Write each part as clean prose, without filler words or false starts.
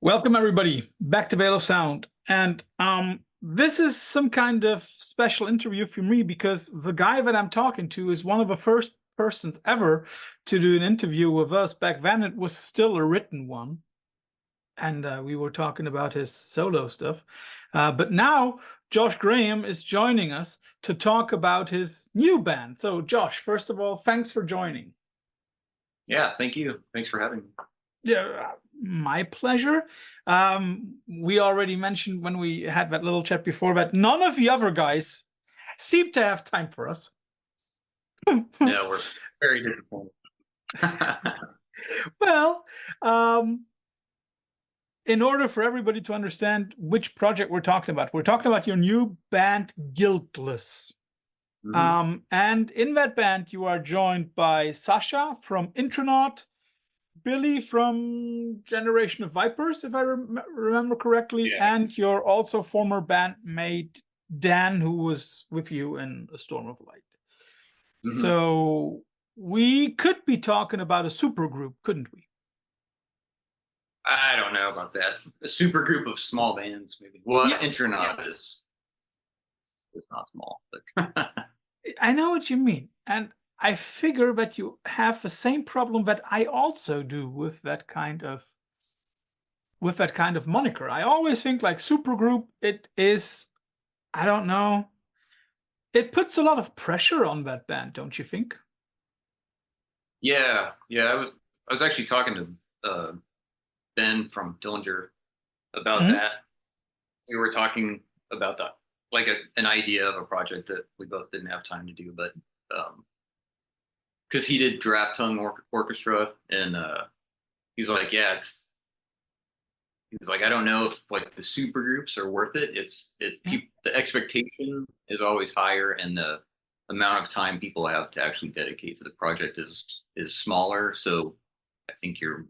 Welcome everybody back to Veil of Sound, and this is some kind of special interview for me because the guy that I'm talking to is one of the first persons ever to do an interview with us. Back then it was still a written one, and we were talking about his solo stuff, but now Josh Graham is joining us to talk about his new band. So Josh, first of all, thanks for joining. Yeah, thank you. Thanks for having me. Yeah, my pleasure. We already mentioned when we had that little chat before that none of the other guys seem to have time for us. Yeah, we're very disappointed. Well, in order for everybody to understand which project we're talking about your new band, Guiltless. And in that band, you are joined by Sasha from Intronaut, Billy from Generation of Vipers, if I remember correctly, Yeah. and your also former bandmate Dan, who was with you in A Storm of Light. So we could be talking about a supergroup, couldn't we? I don't know about that. A super group of small bands, maybe. Well, Yeah, Intronaut is not small, but I know what you mean, and I figure that you have the same problem that I also do with that kind of moniker. I always think like supergroup, it is, I don't know, it puts a lot of pressure on that band, don't you think? yeah. I was actually talking to Ben from Dillinger about that. We were talking about that, like an idea of a project that we both didn't have time to do, but because he did Draft Tongue Orchestra, and he's like, yeah, he's like, I don't know if like the super groups are worth it. The expectation is always higher, and the amount of time people have to actually dedicate to the project is smaller. So I think you're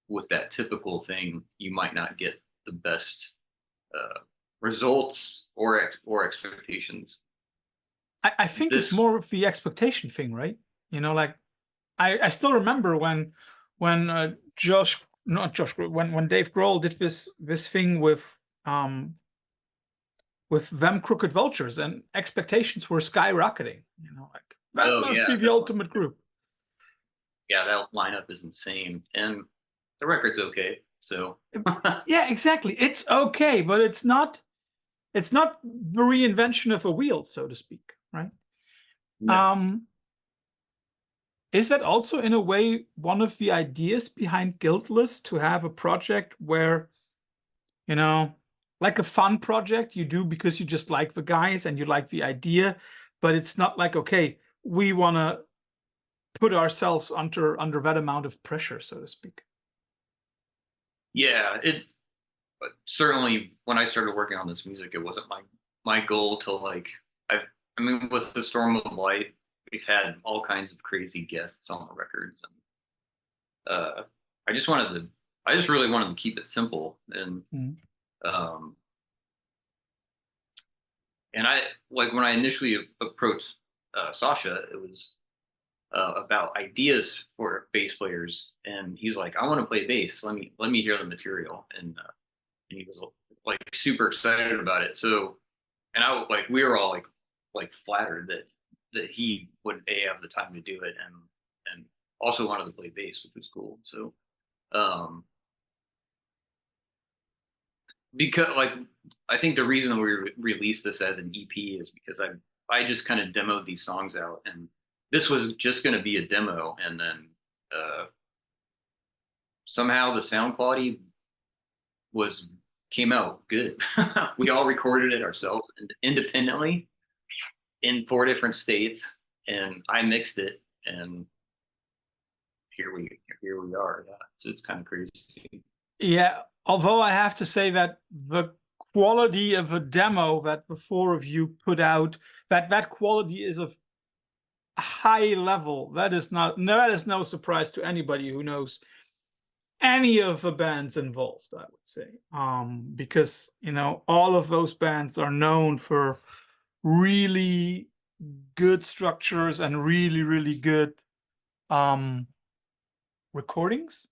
with that typical thing, you might not get the best results or expectations. I think it's more of the expectation thing, right? You know, like I still remember when when Dave Grohl did this thing with them Crooked Vultures, and expectations were skyrocketing. You know, like that must be the ultimate group. Yeah, that lineup is insane, and the record's okay. So yeah, exactly. It's okay, but it's not the reinvention of a wheel, so to speak, right? no. Is that also in a way one of the ideas behind Guiltless, to have a project where, you know, like a fun project you do because you just like the guys and you like the idea, but it's not like, okay, we want to put ourselves under that amount of pressure, so to speak. Yeah, but certainly when I started working on this music, it wasn't my goal to like I mean with the Storm of Light, we've had all kinds of crazy guests on the records, and I just really wanted to keep it simple, and um and I like when I initially approached Sasha, it was about ideas for bass players, and he's like, I want to play bass, let me hear the material, and he was like super excited about it. So, and we were all like flattered that he would have the time to do it, and also wanted to play bass, which was cool. So, because like I think the reason we released this as an EP is because I just kind of demoed these songs out, and this was just going to be a demo, and then somehow the sound quality came out good. We all recorded it ourselves independently in 4 different states, and I mixed it, and here we are. Yeah, so it's kind of crazy. Yeah, although I have to say that the quality of a demo that the 4 of you put out, that quality is of a high level. That is no surprise to anybody who knows any of the bands involved, I would say, because you know all of those bands are known for really good structures and really good recordings,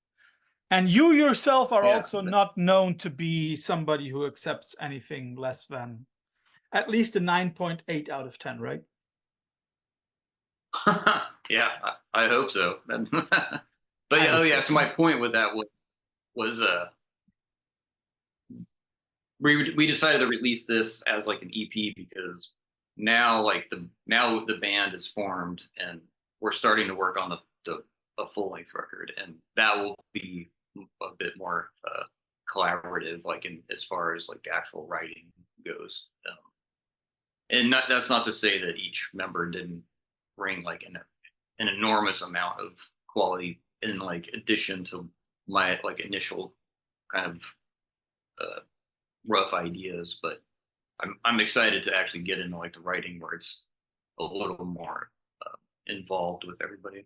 And you yourself are Yeah. also not known to be somebody who accepts anything less than at least a 9.8 out of 10, right? Yeah, I hope so. But I oh would yeah, say so so. my point with that was we decided to release this as like an EP because now the band is formed and we're starting to work on a full length record, and that will be a bit more collaborative, like in as far as like actual writing goes. And that's not to say that each member didn't bring like an enormous amount of quality in like addition to my like initial kind of uh, rough ideas, but I'm excited to actually get into like the writing where it's a little more involved with everybody.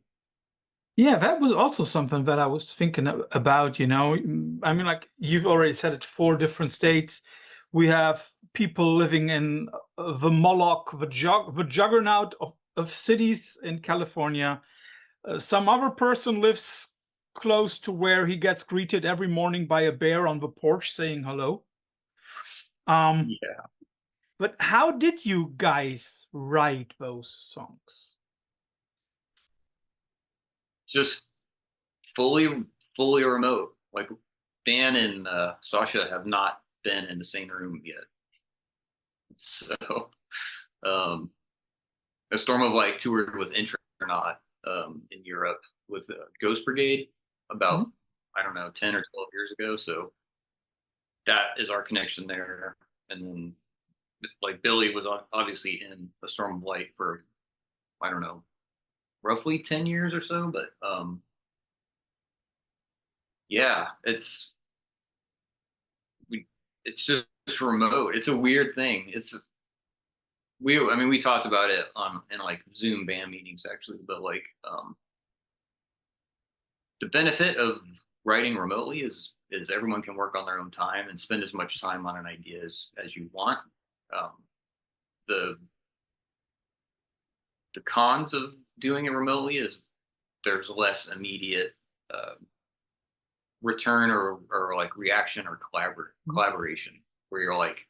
Yeah, that was also something that I was thinking about, you know. I mean, like you've already said it, 4 different states. We have people living in the Moloch, the juggernaut of cities in California. Some other person lives close to where he gets greeted every morning by a bear on the porch saying hello. Um, Yeah, but how did you guys write those songs? just fully fully remote. Like Dan and Sasha have not been in the same room yet, so um, a Storm of Light toured with Intronaut in Europe with Ghost Brigade about, Mhm. I don't know, 10 or 12 years ago. So that is our connection there. And then like Billy was obviously in a Storm of Light for, I don't know, roughly 10 years or so. But yeah, we, it's just remote. It's a weird thing. I mean, we talked about it on in like Zoom band meetings actually, but like the benefit of writing remotely is everyone can work on their own time and spend as much time on an idea as you want. Um, the the cons of doing it remotely is there's less immediate uh, return or like reaction or collaboration where you're like,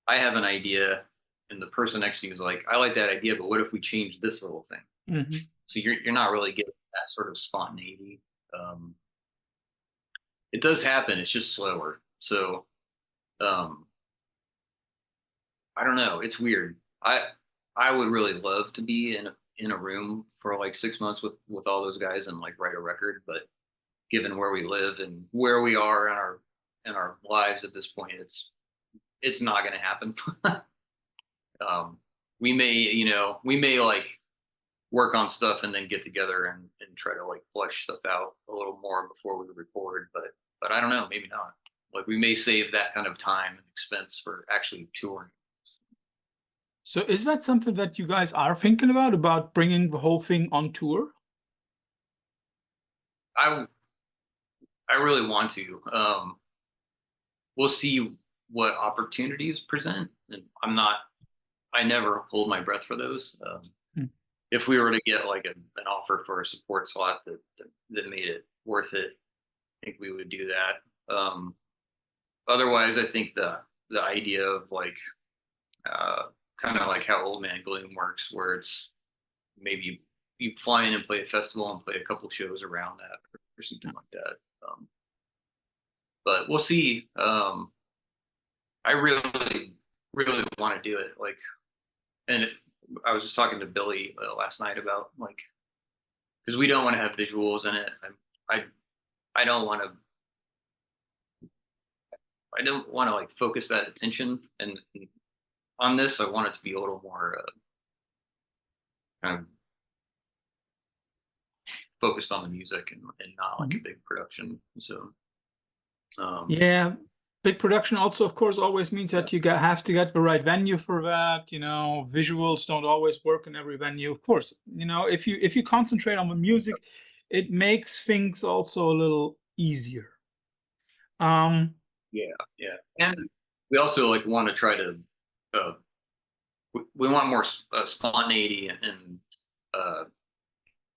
I have an idea, and the person next to you is like, I like that idea, but what if we change this little thing? Mhm. So you're not really getting that sort of spontaneity. Um, it does happen. It's just slower. So um, I don't know. It's weird. I would really love to be in a room for like 6 months with all those guys and like write a record, but given where we live and where we are in our lives at this point, it's not going to happen. um, we may like work on stuff and then get together and try to like flush stuff out a little more before we record, but I don't know, maybe not. Like we may save that kind of time and expense for actually touring. So is that something that you guys are thinking about bringing the whole thing on tour? I I really want to. We'll see what opportunities present, and I never hold my breath for those. Mm. If we were to get like an offer for a support slot that made it worth it, I think we would do that. Otherwise, I think the idea of like uh, kind of like how Old Man Gloom works, where it's maybe you fly in and play a festival and play a couple shows around that or something like that. But we'll see. I really want to do it. Like, and I was just talking to Billy last night about like because we don't want to have visuals in it. I I don't want to like focus that attention and on this. I want it to be a little more kind of focused on the music and not like a Mhm. big production. So um, Yeah, big production also, of course, always means yeah, that you have to get the right venue for that. You know, visuals don't always work in every venue. Of course, you know, if you concentrate on the music, it makes things also a little easier. Um, yeah, yeah, and we also like want to try to uh, we want more spontaneity uh,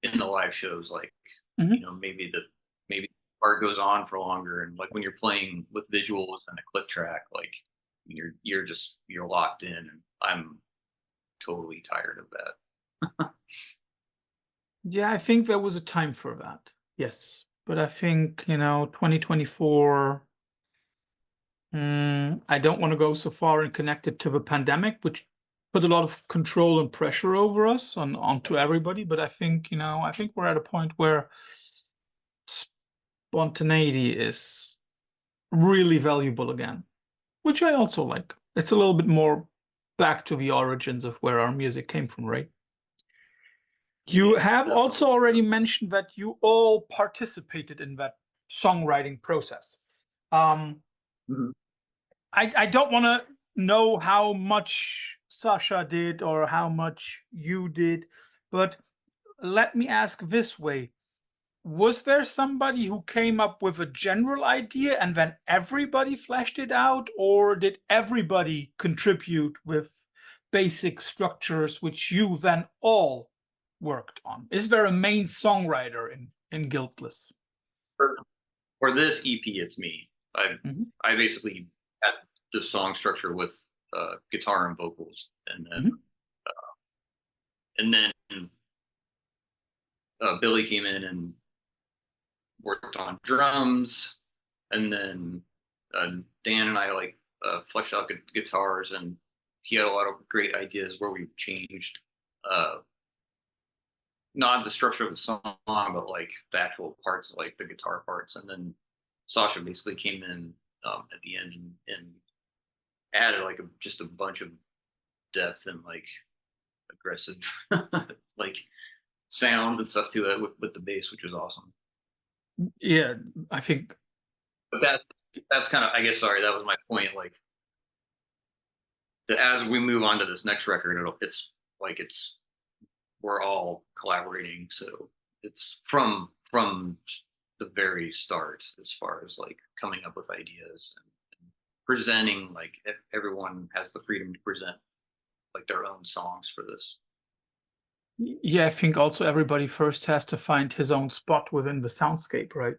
in the live shows, like mhm. maybe part goes on for longer, and like when you're playing with visuals and a click track, like you're locked in, and I'm totally tired of that. Yeah, I think there was a time for that. Yes. But I think, 2024, I don't want to go so far and connect it to the pandemic, which put a lot of control and pressure over us onto everybody. But I think, I think we're at a point where spontaneity is really valuable again, which I also like. It's a little bit more back to the origins of where our music came from, right? You Yeah, have also definitely. already mentioned that you all participated in that songwriting process. Um, Mhm. I don't want to know how much Sasha did or how much you did, but let me ask this way. Was there somebody who came up with a general idea and then everybody fleshed it out, or did everybody contribute with basic structures which you then all worked on? Is there a main songwriter in Guiltless? For, for this EP, it's me. Mhm, I basically had the song structure with guitar and vocals, mhm, and then Billy came in and worked on drums, and then Dan and I like fleshed out guitars, and he had a lot of great ideas where we changed uh, not the structure of the song, but like the actual parts, like the guitar parts, and then Sasha basically came in at the end and added like just a bunch of depth and like aggressive like sound and stuff to it with the bass, which was awesome. yeah, I think. But that's kind of, I guess, sorry, that was my point. Like that as we move on to this next record, it's like it's we're all collaborating, so it's from the very start as far as like coming up with ideas and presenting. Like everyone has the freedom to present like their own songs for this. Yeah, I think also everybody first has to find his own spot within the soundscape, right?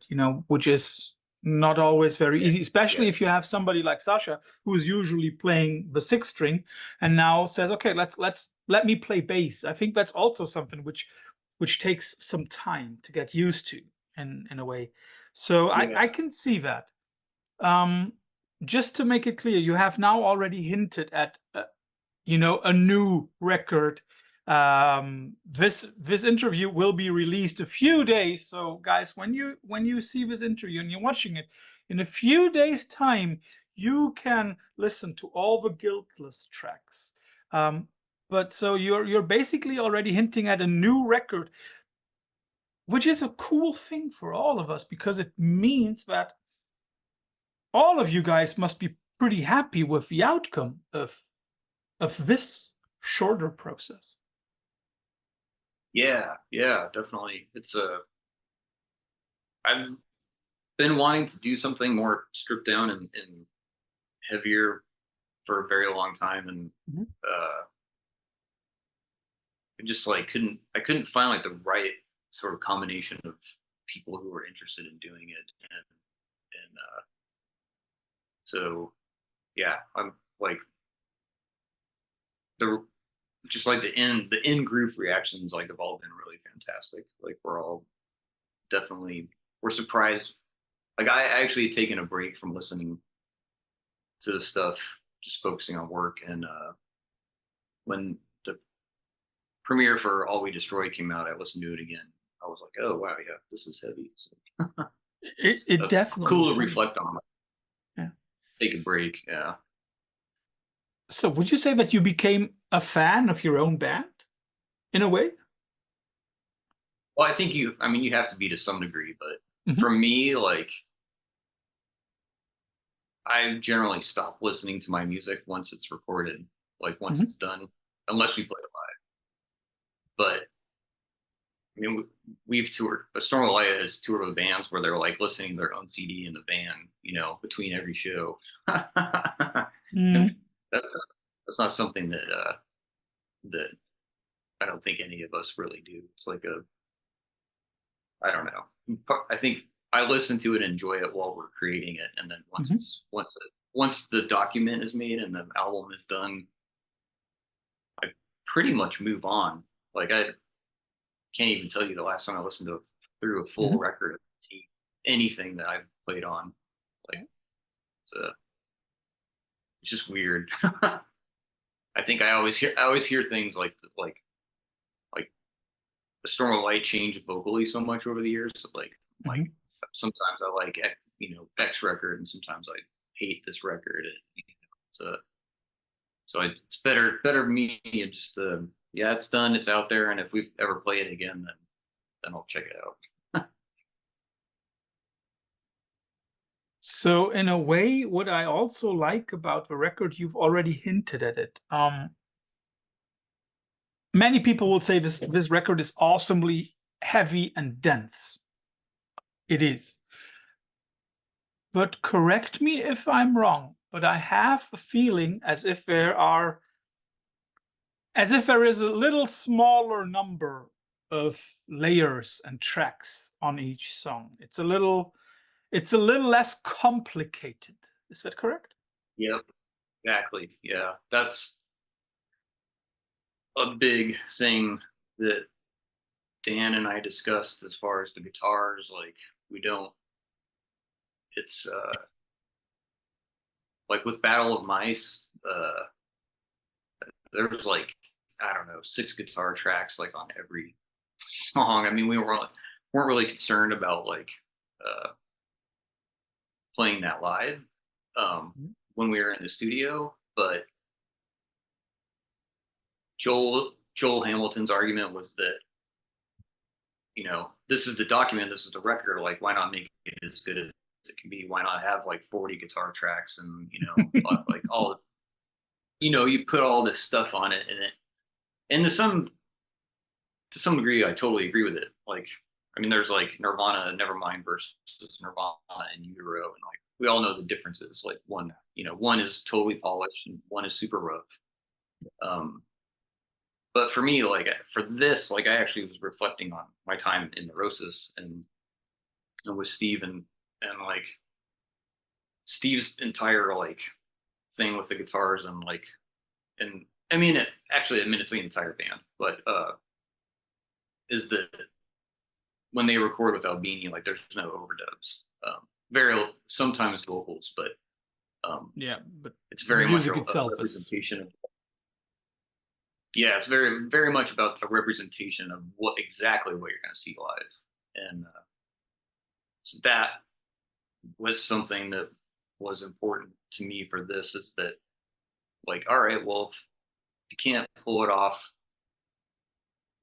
Which is not always very Yeah, easy, especially yeah, if you have somebody like Sasha who is usually playing the sixth string and now says, "Okay, let me play bass." I think that's also something which takes some time to get used to in a way. So I yeah. can see that. Um, just to make it clear, you have now already hinted at a new record. This interview will be released a few days. So guys, when you see this interview and you're watching it in a few days time, you can listen to all the Guiltless tracks. Um, but so you're basically already hinting at a new record, which is a cool thing for all of us because it means that all of you guys must be pretty happy with the outcome of this shorter process. Yeah, yeah, definitely. I've been wanting to do something more stripped down and heavier for a very long time, and Mhm. uh, I just like I couldn't find like the right sort of combination of people who were interested in doing it, and so yeah, I'm like the just like the in group reactions like have all been really fantastic. Like we're all definitely we're surprised. Like I actually had taken a break from listening to the stuff, just focusing on work. And when the premiere for All We Destroy came out, I listened to it again. I was like, oh wow, yeah, this is heavy. So It that's definitely cool is to heavy. reflect on. Yeah. Take a break. Yeah. So would you say that you became a fan of your own band in a way? Well, I think I mean, you have to be to some degree, but Mhm, for me, like I generally stop listening to my music once it's recorded, like once mhm. it's done, unless we play it live. But I mean, we've toured. Storm of Light has toured with bands where they're like listening to their own CD in the van, between every show. And Mm, that's not something that I don't think any of us really do. It's like I don't know. I think I listen to it and enjoy it while we're creating it, and then Hmm. once the document is made and the album is done, I pretty much move on. Like I can't even tell you the last time I listened to through a full Hmm. record of anything that I've played on. Like it's just weird. I think I always hear things like the Storm of Light changed vocally so much over the years. Like Hmm. sometimes I like X record, and sometimes I hate this record. And, so it's better me and just yeah, it's done, it's out there, and if we ever play it again, then I'll check it out. So in a way, what I also like about the record, you've already hinted at it. Many people will say this record is awesomely heavy and dense. It is. But correct me if I'm wrong, but I have a feeling as if there is a little smaller number of layers and tracks on each song. It's a little less complicated. Is that correct? Yep, exactly. Yeah, that's a big thing that Dan and I discussed as far as the guitars. Like we don't. It's like with Battle of Mice. There's like I don't know 6 guitar tracks like on every song. I mean, weren't really concerned about like uh, playing that live Mhm. when we were in the studio, but Joel Hamilton's argument was that this is the document, this is the record. Like, why not make it as good as it can be? Why not have like 40 guitar tracks and like all you put all this stuff on it, and to some degree, I totally agree with it. Like, I mean, there's like Nirvana, Nevermind versus Nirvana and Utero, and like we all know the differences. Like one is totally polished and one is super rough. Um, but for me, like for this, like I actually was reflecting on my time in Neurosis and with Steve and like Steve's entire like thing with the guitars and I mean it's the entire band, but is that when they record with Albini, like there's no overdubs. Very sometimes vocals, but Yeah, but it's the very much music a itself is. representation of yeah, it's very much about the representation of what exactly what you're going to see live, and so that was something that was important to me for this. Is that like, all right, well, if you can't pull it off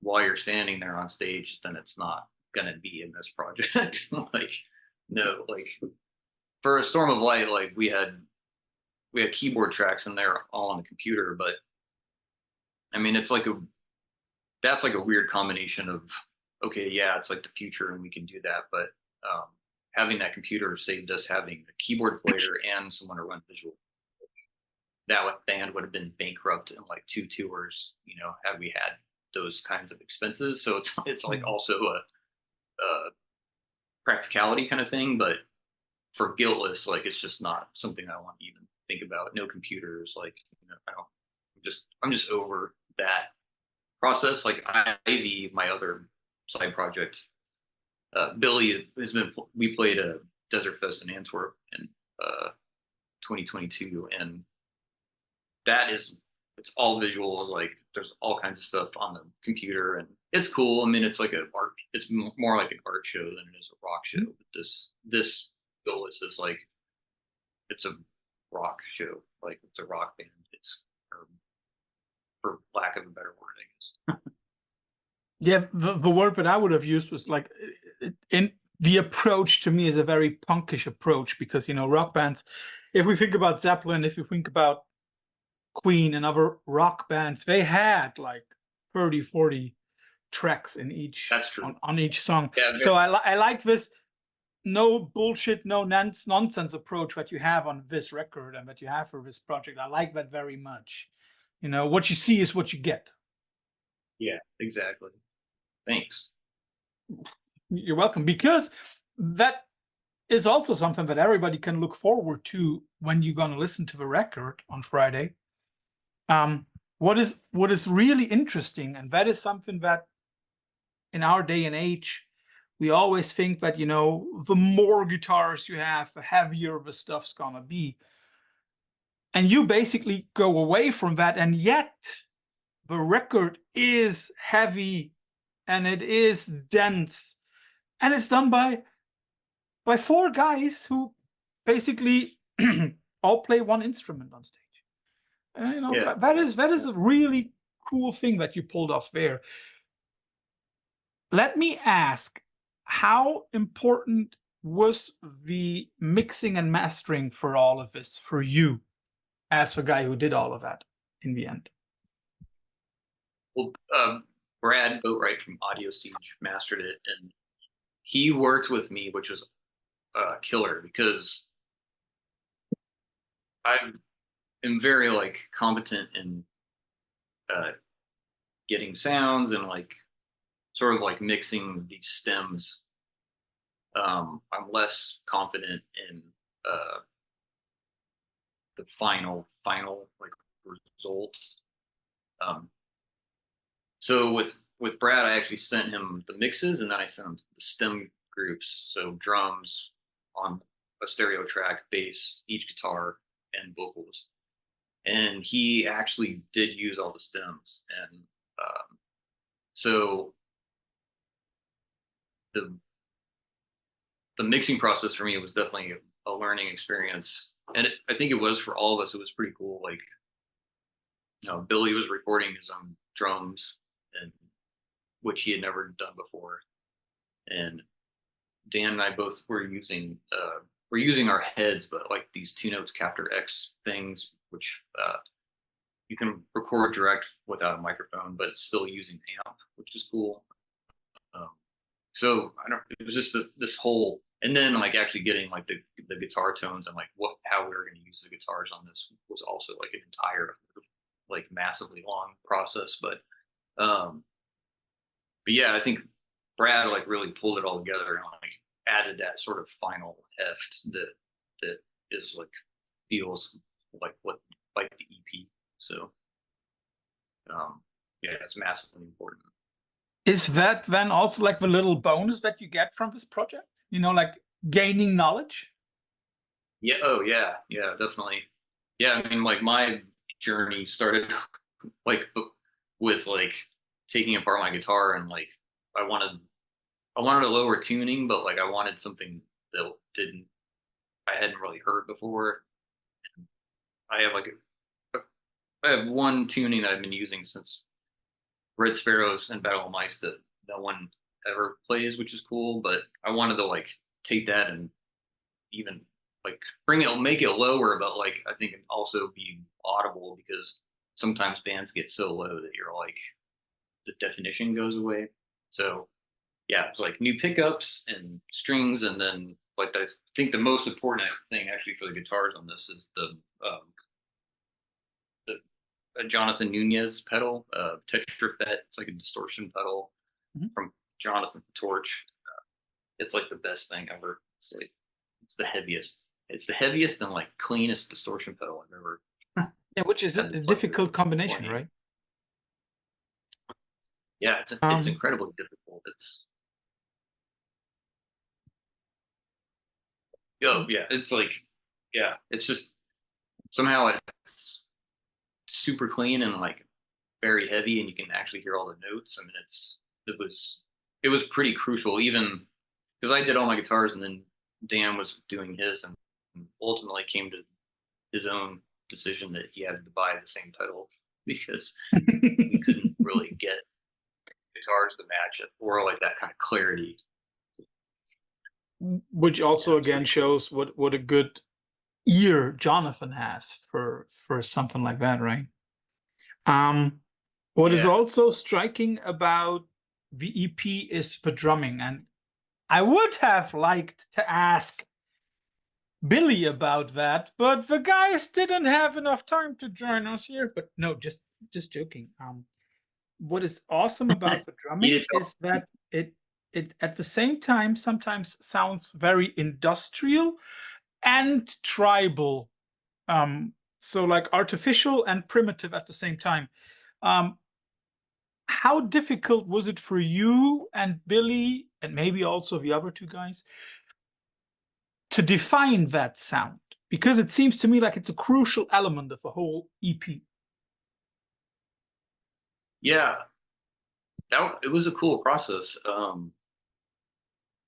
while you're standing there on stage, then it's not going to be in this project. Like, no, like for a Storm of Light, like we had keyboard tracks in there all on the computer, but I mean, that's like a weird combination of okay, yeah, it's like the future and we can do that, but um, having that computer saved us having a keyboard player and someone to run visual. Band would have been bankrupt in like 2 tours, had we had those kinds of expenses. So it's like Mm. also a practicality kind of thing, but for Guiltless, like it's just not something I want to even think about. No computers, like I don't. I'm just over that process. Like Ivy, my other side project, Billy has been. We played a Desert Fest in Antwerp in 2022, and it's all visuals. Like there's all kinds of stuff on the computer, and it's cool. I mean, it's like it's more like an art show than it is a rock show. But this Guitless is like it's a rock show. Like it's a rock band. It's for lack of a better word, I guess. Yeah, the word that I would have used was like in the approach to me is a very punkish approach because rock bands, if we think about Zeppelin, if you think about Queen and other rock bands, they had like 30, 40 tracks in each That's true. on each song. Yeah, So I like this no bullshit, no nonsense approach that you have on this record and that you have for this project. I like that very much. What you see is what you get. yeah, exactly. Thanks. You're welcome. Because that is also something that everybody can look forward to when you're going to listen to the record on Friday. What is really interesting, and that is something that in our day and age, we always think that, you know, the more guitars you have, the heavier the stuff's gonna be. And you basically go away from that, and yet the record is heavy and it is dense, and it's done by four guys who basically all play one instrument on stage. And, you know, Yeah. that is a really cool thing that you pulled off there. Let me ask, how important was the mixing and mastering for all of this for you as a guy who did all of that in the end? Well, Brad Boatwright from Audio Siege mastered it, and he worked with me, which was killer, because I am very like competent in getting sounds and like sort of like mixing these stems. I'm less confident in the final like result. So with Brad, I actually sent him the mixes, and then I sent him the stem groups, so drums on a stereo track, bass, each guitar, and vocals. And he actually did use all the stems, and so the mixing process for me was definitely a learning experience, and I think it was for all of us. It was pretty cool. Like, you know, Billy was recording his own drums, and which he had never done before, and Dan and I both were using our heads, but like these 2 Notes Captor X things, which you can record direct without a microphone, but it's still using amp, which is cool. So it was just this whole, and then like actually getting like the guitar tones and like how we were going to use the guitars on this was also like an entire like massively long process. But yeah, I think Brad like really pulled it all together and like added that sort of final heft that is like feels like the EP. So yeah, it's massively important. Is that then also like the little bonus that you get from this project? You know, like gaining knowledge? Yeah. Oh yeah. Yeah. Definitely. Yeah. I mean, like my journey started like with like taking apart my guitar, and like I wanted a lower tuning, but like I wanted something that I hadn't really heard before. I have like I have one tuning that I've been using since Red Sparrows and Battle of Mice that no one ever plays, which is cool. But I wanted to like take that and even like make it lower, but like I think also be audible, because sometimes bands get so low that you're like the definition goes away. So yeah, it's like new pickups and strings, and then like I think the most important thing actually for the guitars on this is the Jonathan Nunez pedal, Texture Fet. It's like a distortion pedal from Jonathan Torch. It's like the best thing ever. It's like it's the heaviest. It's the heaviest and like cleanest distortion pedal I've ever. Yeah, which is a difficult combination, right? Yeah, it's incredibly difficult. It's yeah, it's like it's just somehow it's super clean and like very heavy, and you can actually hear all the notes. I mean, it was pretty crucial, even because I did all my guitars, and then Dan was doing his, and ultimately came to his own decision that he had to buy the same pedal because we couldn't really get guitars to match it or like that kind of clarity. Which also again shows what a good ear Jonathan has for something like that, right? What is also striking about the EP is the drumming, and I would have liked to ask Billy about that, but the guys didn't have enough time to join us here. But no, just joking. What is awesome about the drumming is that it at the same time sometimes sounds very industrial and tribal. So like artificial and primitive at the same time. Um, how difficult was it for you and Billy, and maybe also the other two guys, to define that sound? Because it seems to me like it's a crucial element of the whole EP. Yeah, it was a cool process. I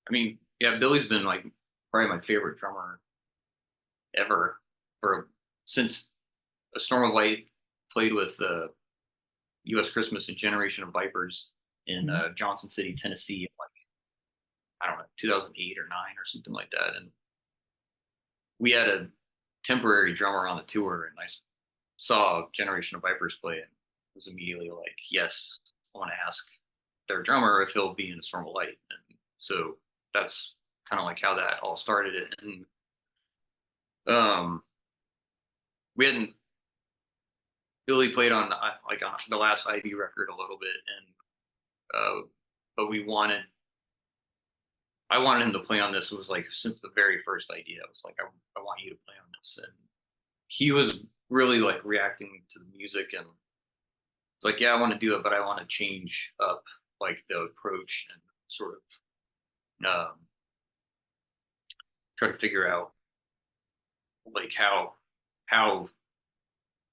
mean, yeah, Billy's been like probably my favorite drummer ever for since A Storm of Light played with U.S. Christmas and Generation of Vipers in Mhm. Johnson City, Tennessee, in like I don't know, 2008 or nine or something like that. And we had a temporary drummer on the tour, and saw Generation of Vipers play, and was immediately like, yes, I want to ask their drummer if he'll be in A Storm of Light. And so that's kind of like how that all started. It and we hadn't Billy played on like on the last Ivy record a little bit, and but I wanted him to play on this. It was like since the very first idea, I was like, I want you to play on this, and he was really like reacting to the music, and it's like, yeah, I want to do it, but I want to change up like the approach and sort of try to figure out like how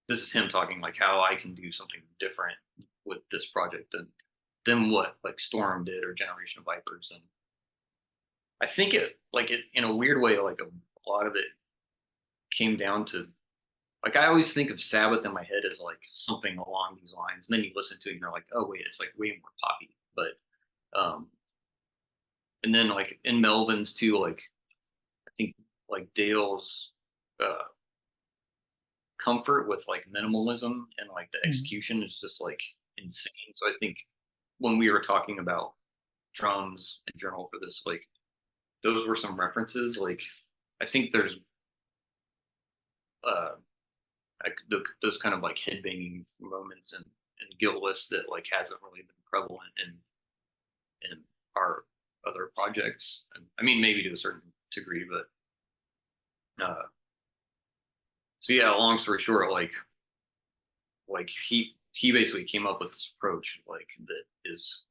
this is him talking like how I can do something different with this project than what like Storm did or Generation of Vipers. And I think it in a weird way, like a lot of it came down to like I always think of Sabbath in my head as like something along these lines, and then you listen to it and you're like, oh wait, it's like way more poppy. But and then like in Melvin's too, like I think like Dale's uh comfort with like minimalism and like the Mhm. execution is just like insane. So I think when we were talking about drums and journal for this, like those were some references. Like I think there's uh like those kind of like headbanging moments in Guiltless that like hasn't really been prevalent in our other projects. And I mean maybe to a certain degree, but so yeah, long story short, like he basically came up with this approach like that is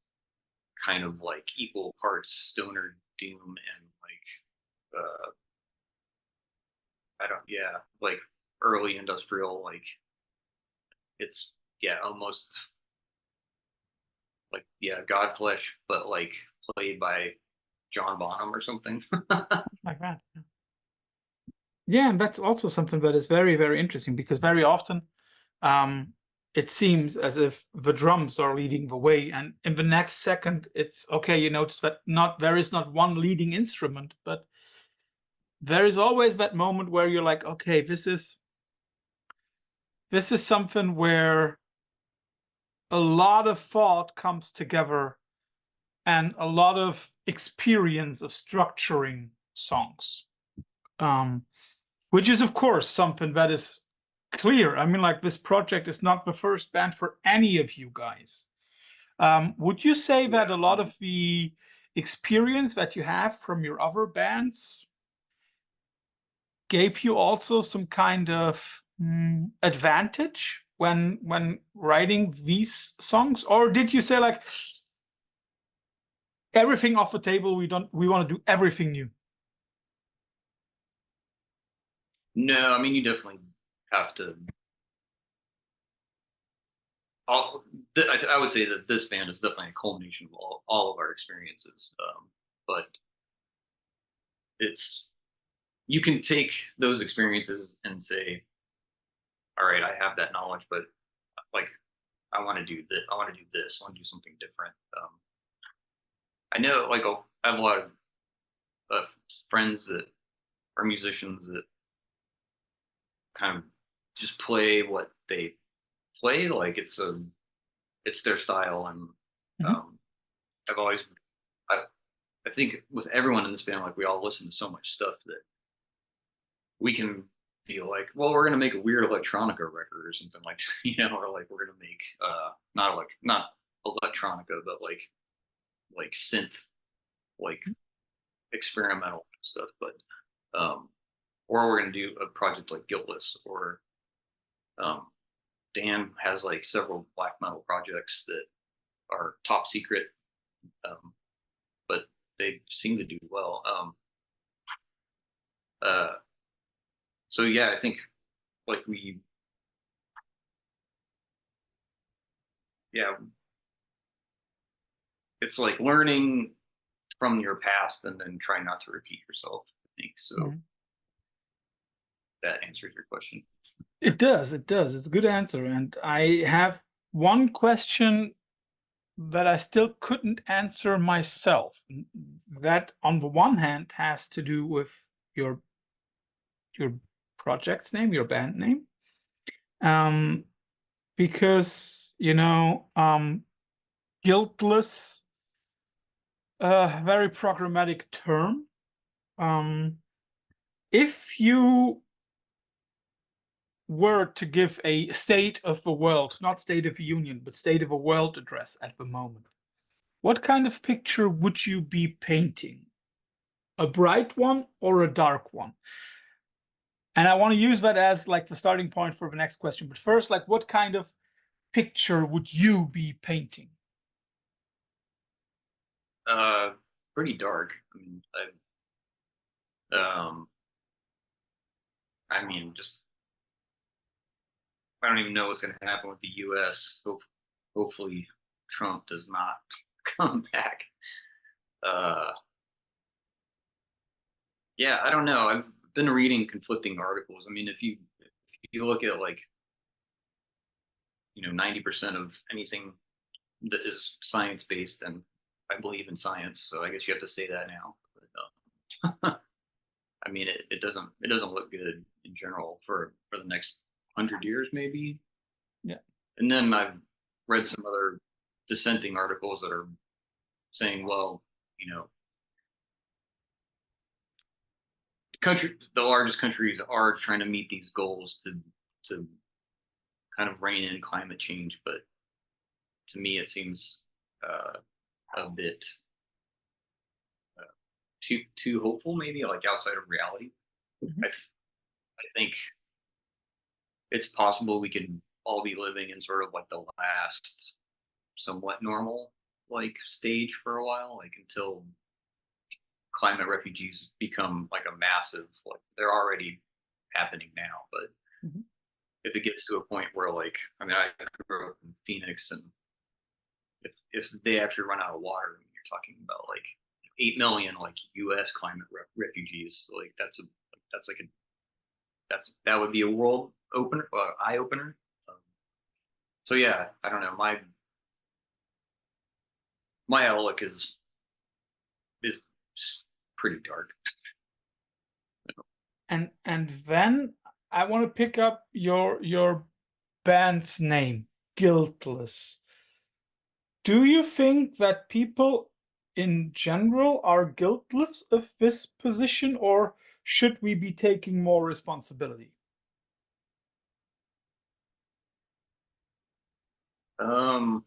kind of like equal parts stoner doom and like I don't yeah like early industrial like it's yeah almost like yeah Godflesh but like played by John Bonham or something. Like that. Yeah, and that's also something that is very, very interesting because very often um, it seems as if the drums are leading the way, and in the next second, it's okay. You notice that not there is not one leading instrument, but there is always that moment where you're like, okay, this is something where a lot of thought comes together and a lot of experience of structuring songs. Um, which is of course something that is clear. I mean, like this project is not the first band for any of you guys. Would you say Yeah. that a lot of the experience that you have from your other bands gave you also some kind of advantage when writing these songs, or did you say like everything off the table? We want to do everything new. No, I mean you definitely have to all I would say that this band is definitely a culmination of all of our experiences. But it's you can take those experiences and say, all right, I have that knowledge, but like I want to do this. I want to do this. I want to do something different. I know, like I have a lot of friends that are musicians that kind of just play what they play, like it's their style, and Mhm. um, I've always I, I think with everyone in this band, like we all listen to so much stuff that we can be like, well, we're gonna make a weird electronica record or something like or like we're gonna make not electronica, but like synth. like experimental stuff, but or we're gonna do a project like Guiltless, or um, Dan has like several black metal projects that are top secret, um, but they seem to do well. Uh, so yeah, I think like yeah, it's like learning from your past and then trying not to repeat yourself. I think so. Mhm. That answers your question. It does. It does. It's a good answer. And I have one question that I still couldn't answer myself. That, on the one hand, has to do with your your project's name, your band name, um, because guiltless, very programmatic term. If you were to give a state of the world, not state of the union, but state of the world address at the moment, what kind of picture would you be painting? A bright one or a dark one? And I want to use that as like the starting point for the next question. But first, like, what kind of picture would you be painting? Uh, Pretty dark. Um, I mean, just I don't even know what's going to happen with the U.S. Hopefully, Trump does not come back. Uh, yeah, I don't know. I've been reading conflicting articles. I mean, if you look at like 90% of anything that is science based, and I believe in science, so I guess you have to say that now. But, I mean, it doesn't look good in general for the next 100 years, maybe. Yeah. And then I've read some other dissenting articles that are saying, well, the largest countries are trying to meet these goals to kind of rein in climate change, but to me, it seems a bit too hopeful, maybe like outside of reality. Mhm. I think it's possible we could all be living in sort of like the last somewhat normal like stage for a while, like until climate refugees become like a massive, like they're already happening now, but Mhm. if it gets to a point where like I mean I grew up in Phoenix, and if they actually run out of water, you're talking about like 8 million like US climate refugees, like that's like a that would be a world opener, eye opener. um, so yeah, I don't know, my outlook is pretty dark. And then I want to pick up your band's name, Guiltless. Do you think that people in general are guiltless of this position, or should we be taking more responsibility? um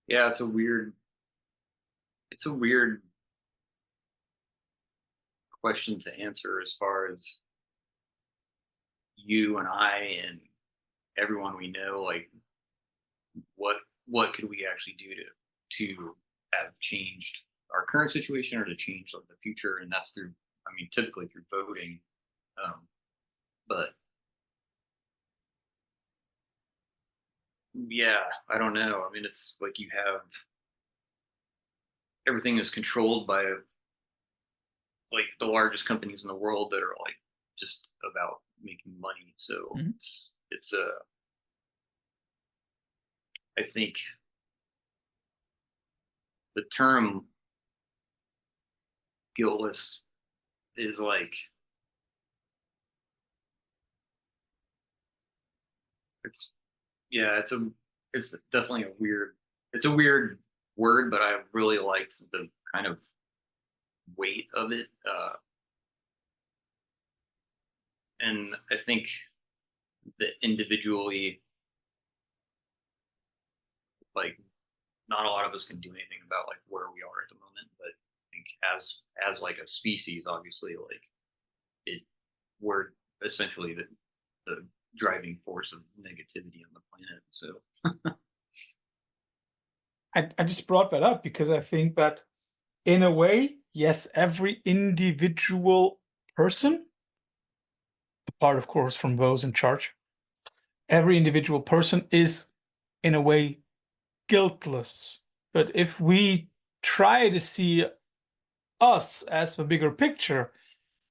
yeah, it's a weird question to answer, as far as you and I and everyone we know, like what what could we actually do to have changed our current situation, or to change like the future, and that's through, I mean, typically through voting. um but yeah, I don't know. I mean, it's like you have everything is controlled by like the largest companies in the world that are like just about making money. So Mhm. it's I think the term guiltless is like it's yeah, it's definitely it's a weird word, but I really liked the kind of weight of it. And I think that individually, like not a lot of us can do anything about like where we are at the moment. But I think as like a species, obviously, like it we're essentially the driving force of negativity on the planet. So I just brought that up because I think that in a way, yes, every individual person, apart of course from those in charge, every individual person is in a way guiltless. But if we try to see us as the bigger picture,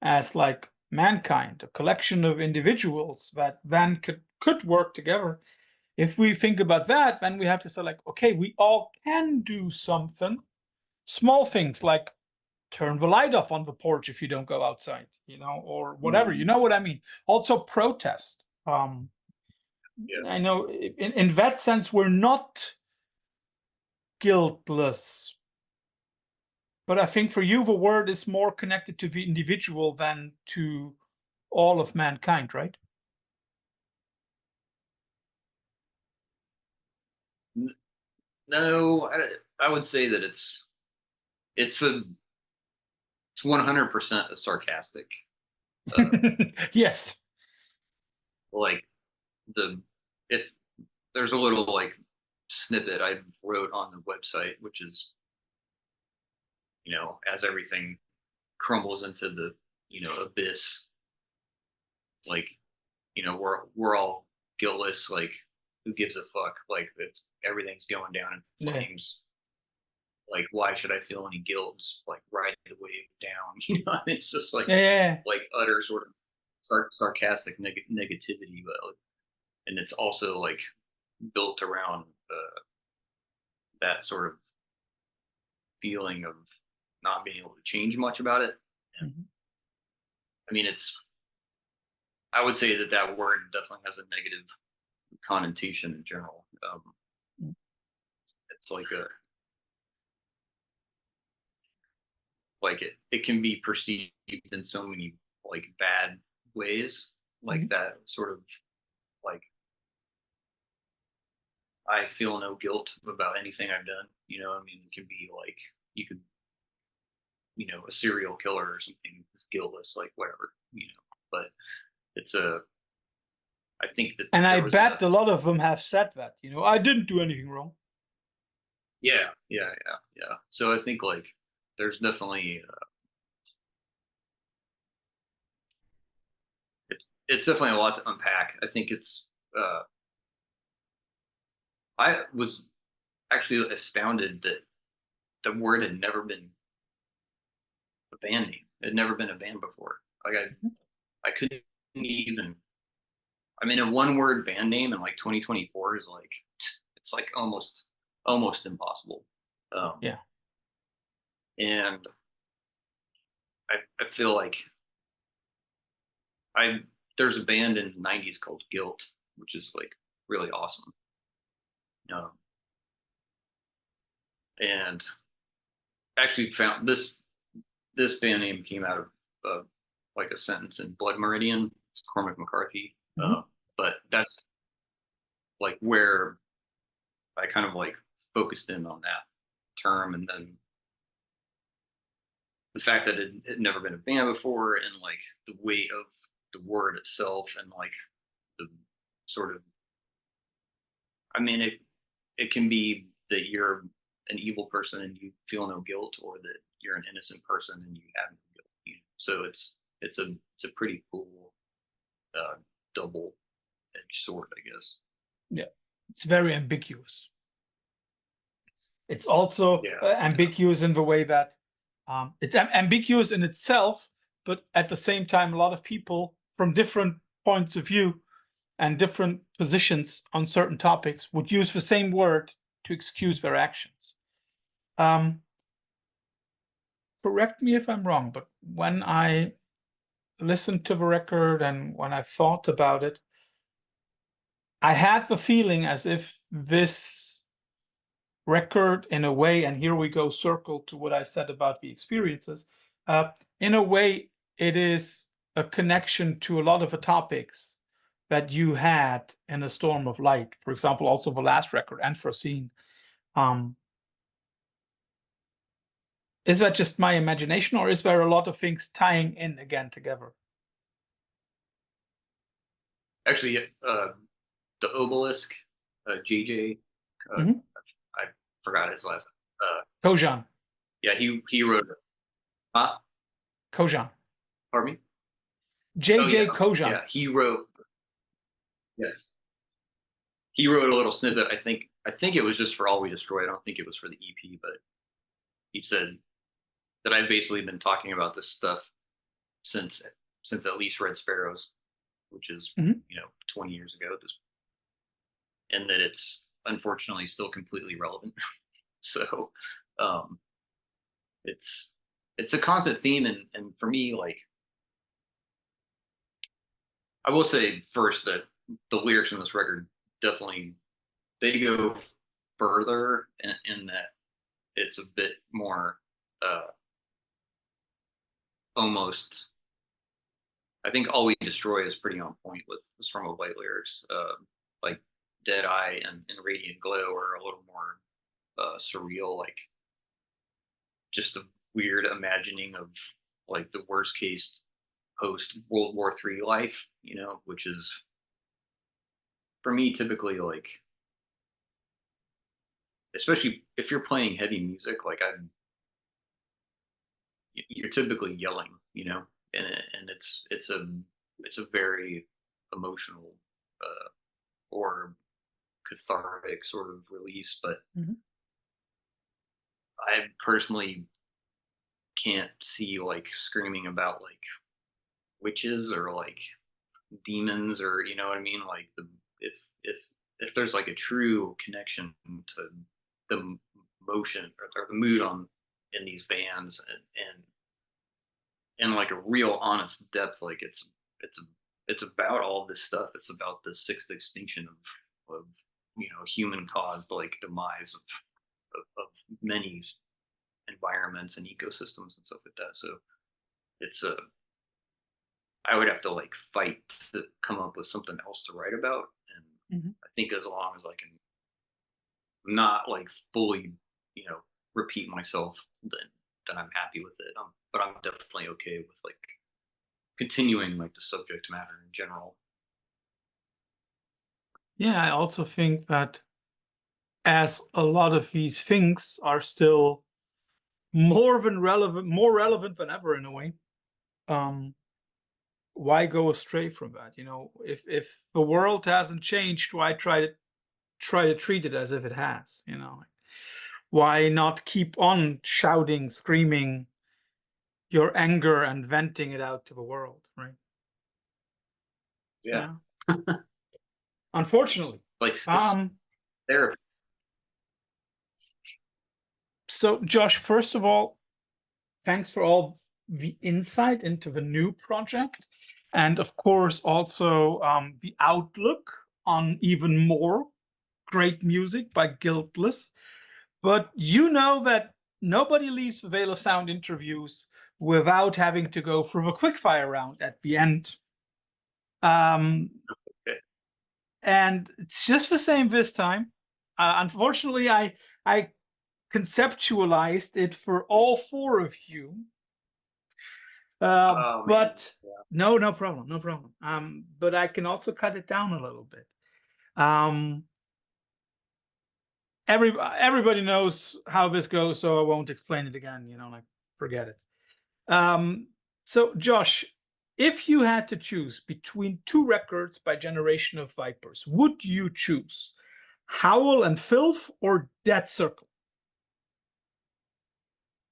as like mankind, a collection of individuals that then could work together. If we think about that, then we have to say like, okay, we all can do something. Small things like turn the light off on the porch if you don't go outside, or whatever. You know what I mean? Also protest. yeah, I know in that sense we're not guiltless. But I think for you, the word is more connected to the individual than to all of mankind, right? no, I would say that it's 100% a sarcastic. Uh, Yes. like the if there's a little like snippet I wrote on the website, which is as everything crumbles into the abyss, like we're all guiltless. Like who gives a fuck? Like it's everything's going down in Yeah. flames. Like why should I feel any guilt? Just like ride the wave down. It's just Yeah. Yeah. like utter sort of sarcastic negativity, but and it's also like built around that sort of feeling of not being able to change much about it. And Mhm. I mean, I would say that word definitely has a negative connotation in general. Mm. It's it can be perceived in so many like bad ways, like Mhm. that sort of like I feel no guilt about anything I've done. I mean, it can be like you could, a serial killer or something is guiltless, like whatever. But it's I think that And I there was bet a lot of them have said that, I didn't do anything wrong. yeah, yeah, yeah, yeah. So I think like there's definitely it's definitely a lot to unpack. I think uh I was actually astounded that the word had never been a band name. It had never been a band before. Like Mhm. I couldn't even. I mean, a one word band name in like 2024 is like it's like almost impossible. Um, Yeah. and I feel like I there's a band in the '90s called Guilt, which is like really awesome. Um, and actually found this band name came out of like a sentence in Blood Meridian. It's Cormac McCarthy. Mhm. But that's like where I kind of like focused in on that term, and then the fact that it had never been a band before, and like the weight of the word itself, and like the sort of, I mean, it can be that you're an evil person and you feel no guilt, or that you're an innocent person and you have no guilt. So it's a pretty cool uh, double edged sword, I guess. Yeah. It's very ambiguous. It's also Yeah, ambiguous in the way that it's ambiguous in itself, but at the same time, a lot of people from different points of view and different positions on certain topics would use the same word to excuse their actions. Um, Correct me if I'm wrong, but when I listened to the record and when I thought about it, I had the feeling as if this record, in a way, and here we go circle to what I said about the experiences, in a way, it is a connection to a lot of the topics that you had in A Storm of Light. For example, also the last record, Unforeseen. Is that just my imagination, or is there a lot of things tying in again together? Actually, the obelisk, JJ, Mhm. I forgot his last. Kojan. Yeah, he wrote. Huh? Kojan. Pardon me. Oh yeah, JJ Kojan. yeah. He wrote. Yes. He wrote a little snippet. I think it was just for All We Destroy. I don't think it was for the EP, but he said that I've basically been talking about this stuff since at least Red Sparrows, which is Mhm. 20 years ago at this, and that it's unfortunately still completely relevant. So um, it's it's a constant theme, and for me, like I will say first that the lyrics in this record definitely they go further in that it's a bit more uh, almost. I think All We Destroy is pretty on point with the Storm of Light lyrics. Like Dead Eye and Radiant Glow are a little more surreal, like just a weird imagining of like the worst case post World War III life, which is for me typically like, especially if you're playing heavy music, like you're typically yelling, and it's a very emotional or cathartic sort of release, but Mhm. I personally can't see like screaming about like witches or like demons or you know what I mean, like if if if there's like a true connection to the motion or the mood on in these bands and like a real honest depth, like it's about all this stuff. It's about the sixth extinction of human caused like demise of many environments and ecosystems and stuff like that. So it's a I would have to like fight to come up with something else to write about. And Mhm. I think as long as I can not like fully, repeat myself, then I'm happy with it. But I'm definitely okay with like continuing like the subject matter in general. Yeah, I also think that as a lot of these things are still more relevant than ever in a way, um, why go astray from that? If the world hasn't changed, why try to treat it as if it has? Why not keep on shouting, screaming your anger and venting it out to the world, right? Yeah. Yeah. Unfortunately. Like Um, therapy. so Josh, first of all, thanks for all the insight into the new project, and of course also the outlook on even more great music by Guiltless. But you know that nobody leaves the Veil of Sound interviews without having to go through a quickfire round at the end. Um, Okay. and it's just the same this time. Unfortunately, I conceptualized it for all four of you. Oh man. But Yeah. no problem, no problem. But I can also cut it down a little bit. Um, everybody knows how this goes, so I won't explain it again. Like forget it. So Josh, if you had to choose between two records by Generation of Vipers, would you choose Howl and Filth or Dead Circle?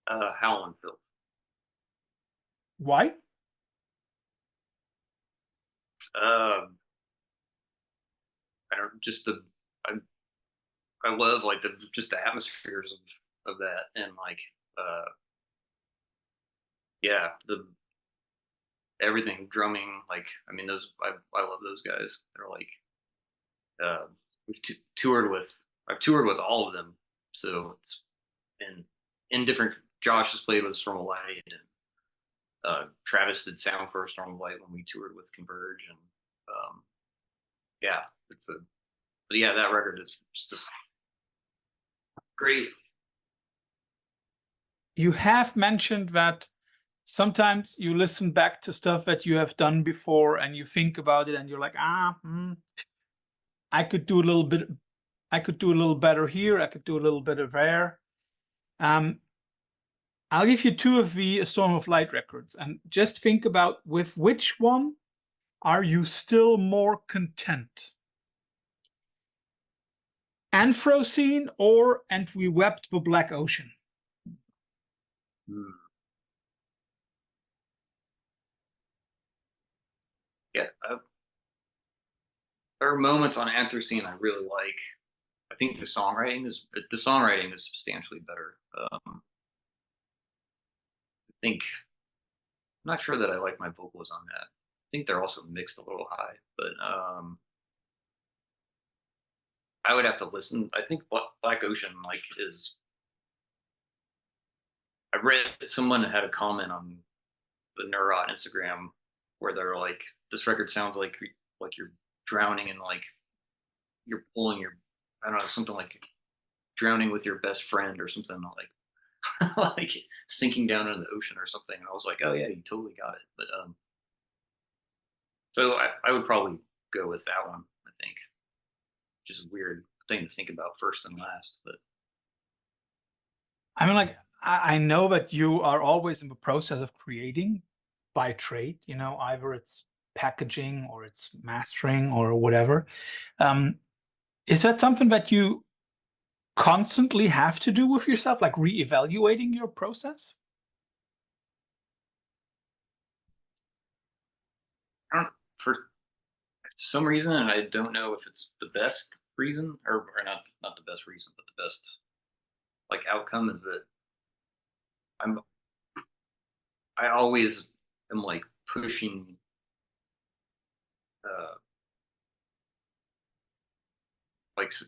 Howlin' Filth. Why? Um, I don't just the I I love like the just the atmospheres of that and like uh yeah the everything drumming, like I mean those I love those guys. They're like uh we've toured with I've toured with all of them, so it's been in different. Josh has played with Storm of Light and Travis did sound for Storm of Light when we toured with Converge, and um yeah it's a but yeah, that record is just great. you have mentioned that sometimes you listen back to stuff that you have done before and you think about it and you're like, I could do a little bit, I could do a little better here, I could do a little better there. I'll give you two of the A Storm of Light records and just think about with which one are you still more content? Anthrocene or And We Wept the Black Ocean? Hmm. Yeah, there are moments on Anthrocene I really like. I think the songwriting is substantially better. I think I'm not sure that I like my vocals on that. I think they're also mixed a little high, but I would have to listen. I think Black Ocean like is. I read someone had a comment on the Neurot Instagram where they're like, "This record sounds like you're drowning in like you're pulling your I don't know something like drowning with your best friend or something like like sinking down into the ocean or something." And I was like, "Oh yeah, you totally got it." But so I would probably go with that one. I think, which is a weird thing to think about first and last, but I mean, like, I know that you are always in the process of creating by trade, you know, either it's packaging or it's mastering or whatever. Is that something that you constantly have to do with yourself, like reevaluating your process? I don't for some reason, and I don't know if it's the best reason or not the best reason, but the best like outcome is that I'm I always am like pushing uh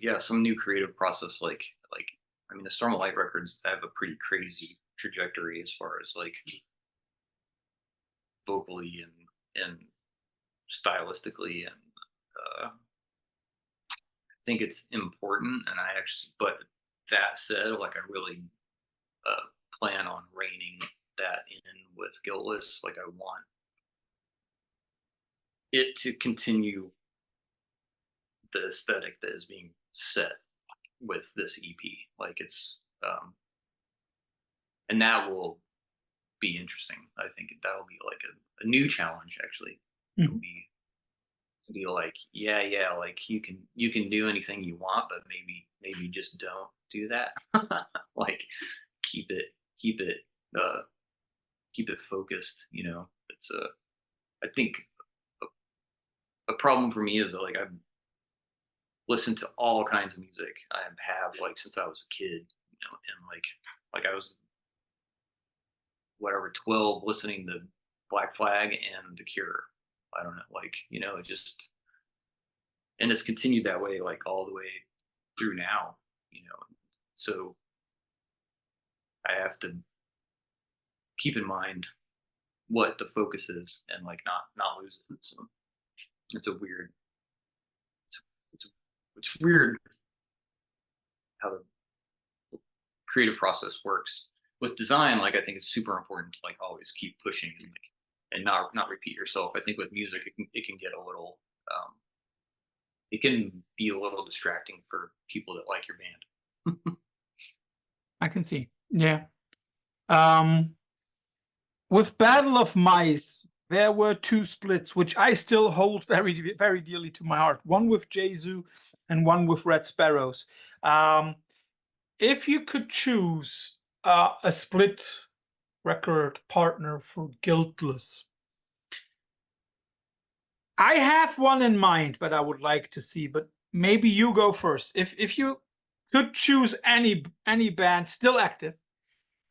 yeah, some new creative process like I mean the Storm of Light records have a pretty crazy trajectory as far as like vocally and stylistically and I think it's important and I actually but that said like I really uh plan on reining that in with Guiltless. Like I want it to continue the aesthetic that is being set with this EP. Like it's and that will be interesting. I think that'll be like a new challenge actually. It'll Mhm. be like, yeah, like you can do anything you want, but maybe just don't do that. Like keep it keep it uh keep it focused, you know. It's I think a problem for me is that, like I've listened to all kinds of music. I have like since I was a kid, you know, and like I was whatever 12 listening to Black Flag and The Cure. I don't know, like you know, it just and it's continued that way like all the way through now, you know. So I have to keep in mind what the focus is and like not lose it. So it's a weird it's, it's weird how the creative process works. With design, like I think it's super important to like always keep pushing and not repeat yourself. I think with music it can get a little it can be a little distracting for people that like your band. I can see. Yeah. Um, with Battle of Mice, there were two splits, which I still hold very, very dearly to my heart. One with Jesu and one with Red Sparrows. If you could choose a split record partner for Guiltless, I have one in mind that I would like to see, but maybe you go first. If you could choose any band still active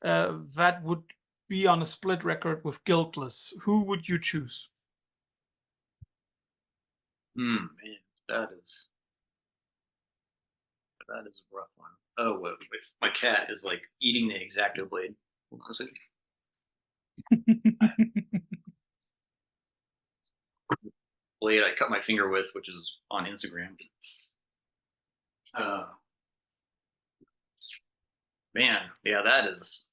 that would be on a split record with Guiltless, who would you choose? Man, that is that is a rough one. Oh, wait, my cat is like eating the Exacto blade. Hold on a second. Blade I cut my finger with, which is on Instagram. Uh, Man, yeah, that is.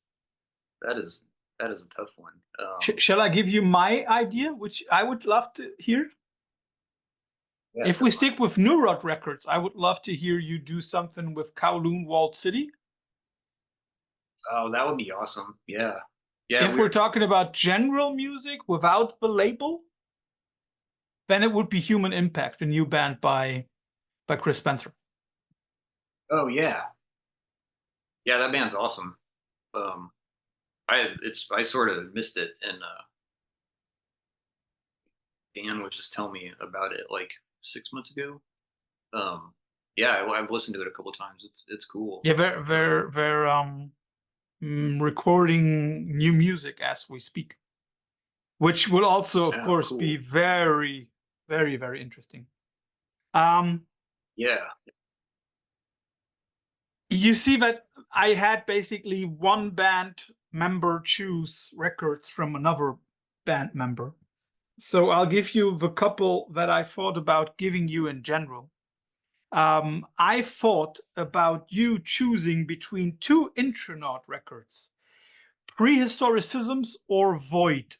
that is a tough one. Shall I give you my idea, which I would love to hear? Yeah, If we stick with Neurot Records, I would love to hear you do something with Kowloon Walled City. oh, that would be awesome. Yeah, yeah. If we're talking about general music without the label, then it would be Human Impact, the new band by Chris Spencer. Oh yeah, yeah. That band's awesome. Um, I sort of missed it, and Dan was just telling me about it like 6 months ago. Um, yeah, I've listened to it a couple times. It's cool. Yeah, they're recording new music as we speak, which will also, of Oh, course, cool. be very, very, very interesting. Um, Yeah. you see that I had basically one band member choose records from another band member. So I'll give you the couple that I thought about giving you in general. I thought about you choosing between two Intronaut records, Prehistoricisms or Void.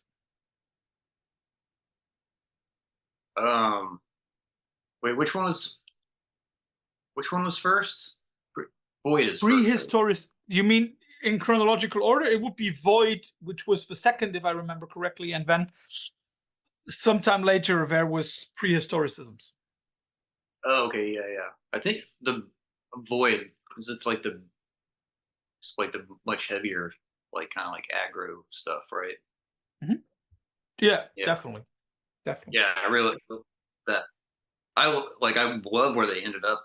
Um. Wait, which one was first? Void is first, right? Prehistoric, you mean in chronological order? It would be Void, which was the second, if I remember correctly, and then sometime later there was Prehistoricisms. Oh, okay, yeah, yeah. I think the Void, because it's like the much heavier, like kind of like aggro stuff, right? Mhm. Yeah, Yeah, definitely, definitely. yeah. I really like that. I love where they ended up,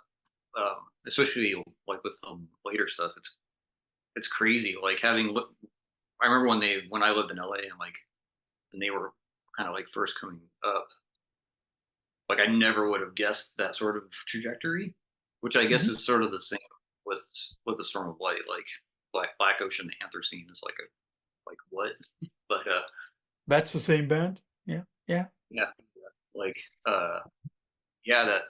especially like with later stuff. It's crazy. Like having look. I remember when I lived in LA and they were kind of like first coming up. Like I never would have guessed that sort of trajectory, which I guess Mhm. is sort of the same with the Storm of Light. Like Black Ocean Anthracene is like what? But That's the same band. Yeah, yeah. yeah, like uh yeah,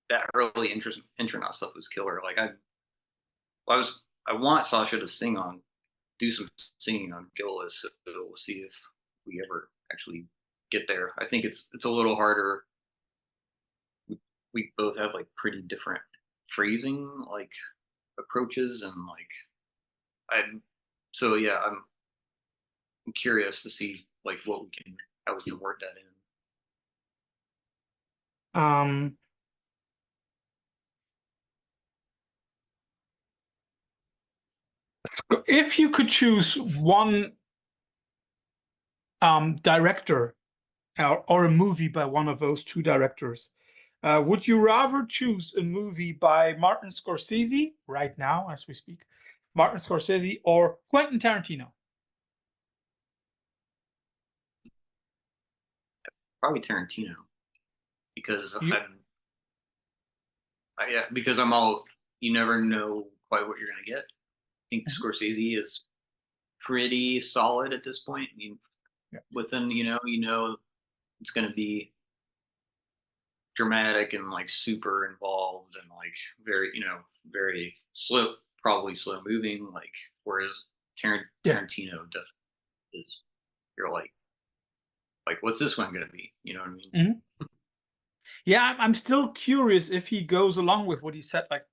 that early Intronaut stuff was killer. Like I was I want Sasha to do some singing on Guitless. So we'll see if we ever actually get there. I think it's a little harder. We both have like pretty different phrasing like approaches and like I'm so yeah, I'm curious to see like what we can how we can work that in. Um, if you could choose one director or a movie by one of those two directors, would you rather choose a movie by Martin Scorsese right now, as we speak, Martin Scorsese, or Quentin Tarantino? Probably Tarantino because You, yeah, because I'm all you never know quite what you're gonna get. I think Mhm. Scorsese is pretty solid at this point. I mean, Yeah. within you know it's gonna be dramatic and like super involved and like very very slow, probably slow moving. Like whereas Yeah. Tarantino is you're like what's this one gonna be? You know what I mean? Mhm. Yeah, I'm still curious if he goes along with what he said like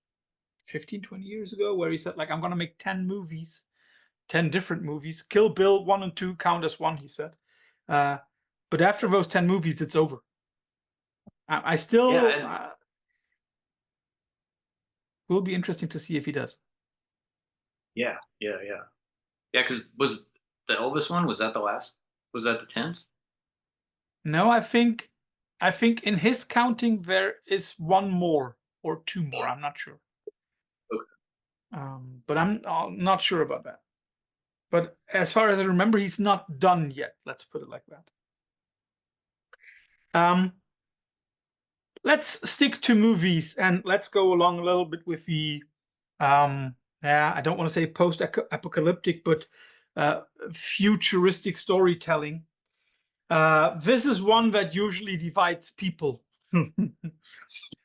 15, 20 years ago, where he said, like, I'm going to make 10 movies, 10 different movies. Kill Bill 1 and 2 count as one, he said. Uh, but after those 10 movies, it's over. I Yeah, still will be interesting to see if he does. yeah, yeah, yeah, yeah. Because was the Elvis one? Was that the last? Was that the 10th? No, I think in his counting there is one more or two more. I'm not sure. Okay. But I'm not sure about that. But as far as I remember, he's not done yet. Let's put it like that. Um, let's stick to movies and let's go along a little bit with the yeah, I don't want to say post-apocalyptic, but futuristic storytelling. This is one that usually divides people.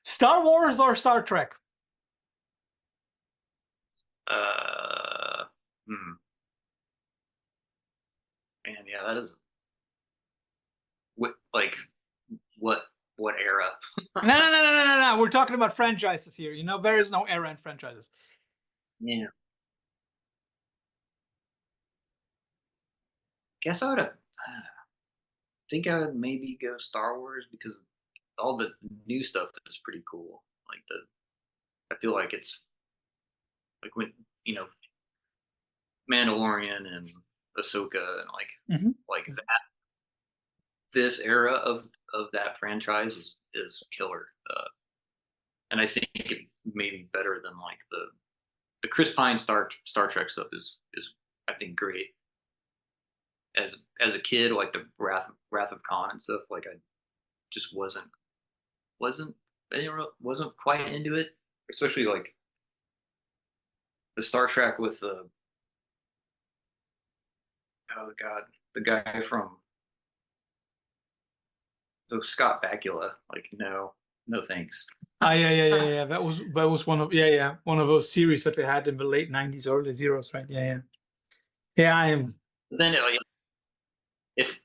Star Wars or Star Trek? Uh, hmm. And yeah, that is what like what what era? No. We're talking about franchises here. You know, there is no era in franchises. Yeah, guess I would have. Think I would maybe go Star Wars because all the new stuff is pretty cool. Like I feel like it's like when you know Mandalorian and Ahsoka and Mhm. like that. This era of that franchise is killer, and I think it may be better than like the Chris Pine Star Trek stuff is I think great. As a kid, like the Wrath of Khan and stuff, like I just wasn't wasn't quite into it, especially like the Star Trek with the oh god, the guy from Scott Bakula. Like no thanks. Ah, yeah. That was one of those series that we had in the late '90s, early zeros, right? Yeah. I am. Then like, if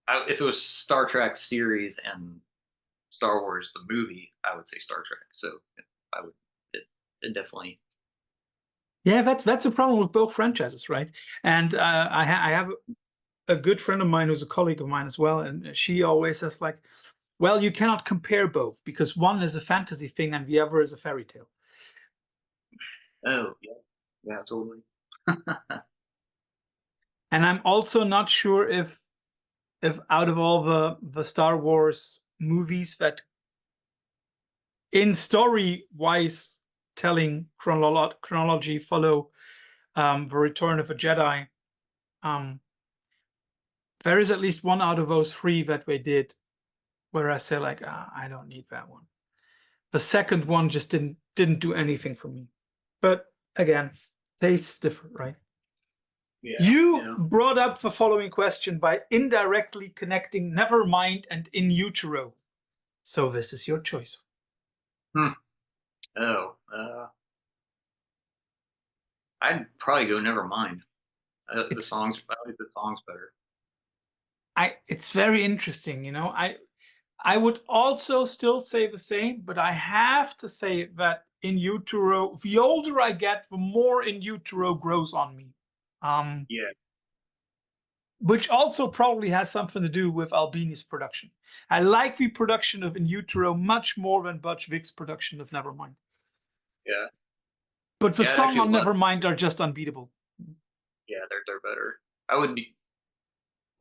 if it was Star Trek series and Star Wars the movie, I would say Star Trek. So I would it definitely. Yeah, that's a problem with both franchises, right? And I have a good friend of mine who's a colleague of mine as well, and she always says like, "Well, you cannot compare both because one is a fantasy thing and the other is a fairy tale." Oh yeah, yeah, totally. And I'm also not sure if out of all the Star Wars movies that in story wise telling chronology follow the Return of a Jedi, um, there is at least one out of those three that they did where I say like, I don't need that one. The second one just didn't do anything for me. But again, tastes different, right? Yeah, You yeah. brought up the following question by indirectly connecting Nevermind and In Utero. So this is your choice. Hmm. Oh, I'd probably go never mind. The It's songs, I like the songs better. it's very interesting, you know. I would also still say the same, but I have to say that In Utero, the older I get, the more In Utero grows on me. Um, Yeah, which also probably has something to do with Albini's production. I like the production of In Utero much more than Butch Vig's production of Nevermind. yeah, But the yeah. song Actually, on Nevermind are just unbeatable. yeah, they're better.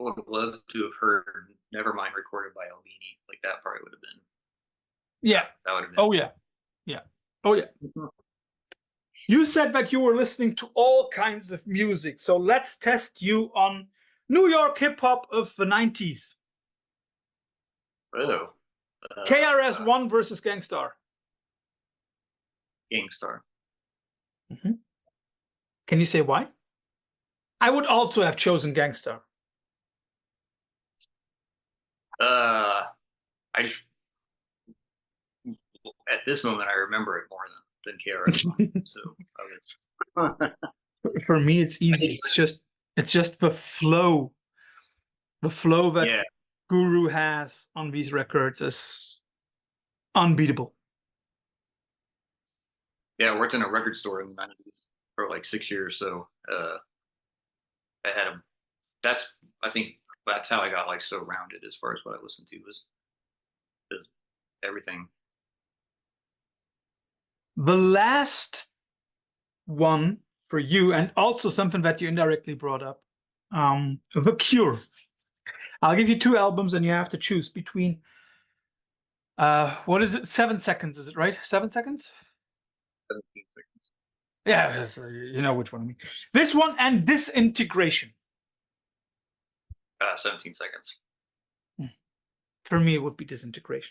Would have loved to have heard Nevermind recorded by Albini. Like that probably would have been Yeah. that would have been. Oh yeah. Yeah. Oh yeah. Mhm. You said that you were listening to all kinds of music, so let's test you on New York hip hop of the '90s. Oh, KRS-One versus Gangstar. Gangstar. Mhm. Can you say why? I would also have chosen Gangstar. I just at this moment I remember it more than KRS-One. So I was. For me, it's I easy. think, It's just the flow that yeah, Guru has on these records is unbeatable. yeah. I worked in a record store in the '90s for like 6 years, so I had a. That's I think that's how I got like so rounded as far as what I listened to was everything. The last one for you, and also something that you indirectly brought up, The Cure. I'll give you two albums, and you have to choose between. What is it? 7 seconds, is it right? 7 seconds? 17 seconds. Yeah, you know which one I mean. This one and Disintegration. 17 seconds. For me, it would be Disintegration,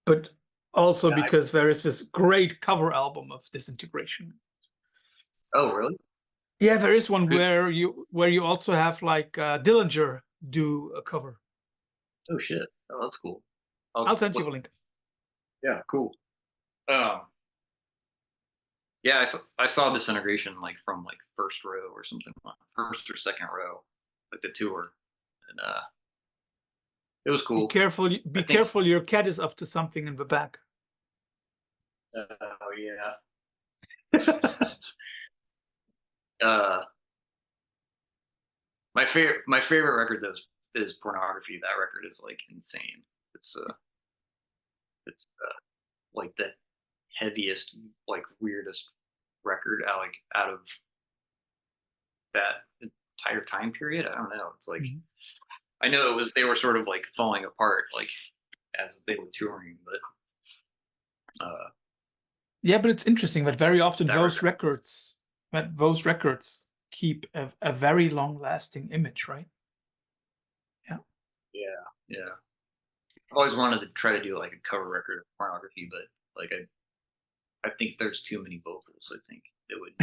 but also Yeah, because there is this great cover album of Disintegration. oh really? Yeah, there is one Who- where you also have like Dillinger do a cover. Oh shit. Oh, that's cool. I'll I'll send you look. a link. Yeah, cool. Um, yeah, I saw Disintegration like from like first row or something, like first or second row. like the tour, and it was Be cool. careful. Be I think- careful. Your cat is up to something in the back. Oh yeah. My favorite record though is Pornography. That record is like insane. It's like the heaviest, like weirdest record out of that entire time period. I don't know. It's like I know they were sort of like falling apart like as they were touring, but Yeah, but it's interesting that very often that those records keep a very long-lasting image, right? yeah. I've always wanted to try to do like a cover record of Pornography, but like I think there's too many vocals. I think it would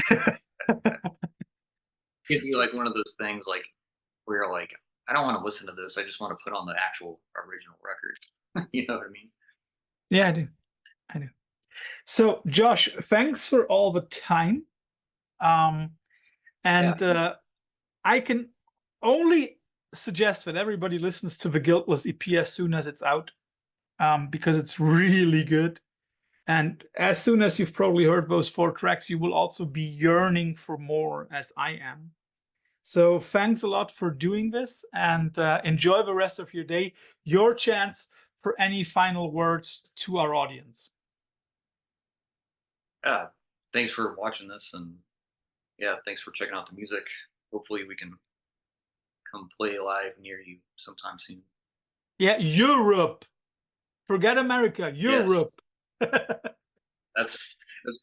it'd be like one of those things like where you're like, I don't want to listen to this. I just want to put on the actual original record. You know what I mean? Yeah, I do. I do. So, Josh, thanks for all the time. I can only suggest that everybody listens to the Guiltless EP as soon as it's out, because it's really good. And as soon as you've probably heard those 4 tracks, you will also be yearning for more, as I am. So thanks a lot for doing this, and enjoy the rest of your day. Your chance for any final words to our audience. Yeah. Thanks for watching this, and yeah, thanks for checking out the music. Hopefully we can come play live near you sometime soon. Yeah, Europe. Forget America, Europe. Yes. That's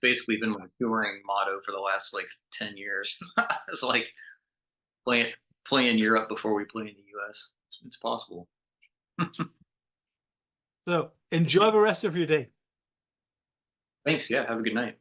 basically been my touring motto for the last like 10 years. It's like play in Europe before we play in the US. It's possible. So enjoy the rest of your day. Thanks. Yeah. Have a good night.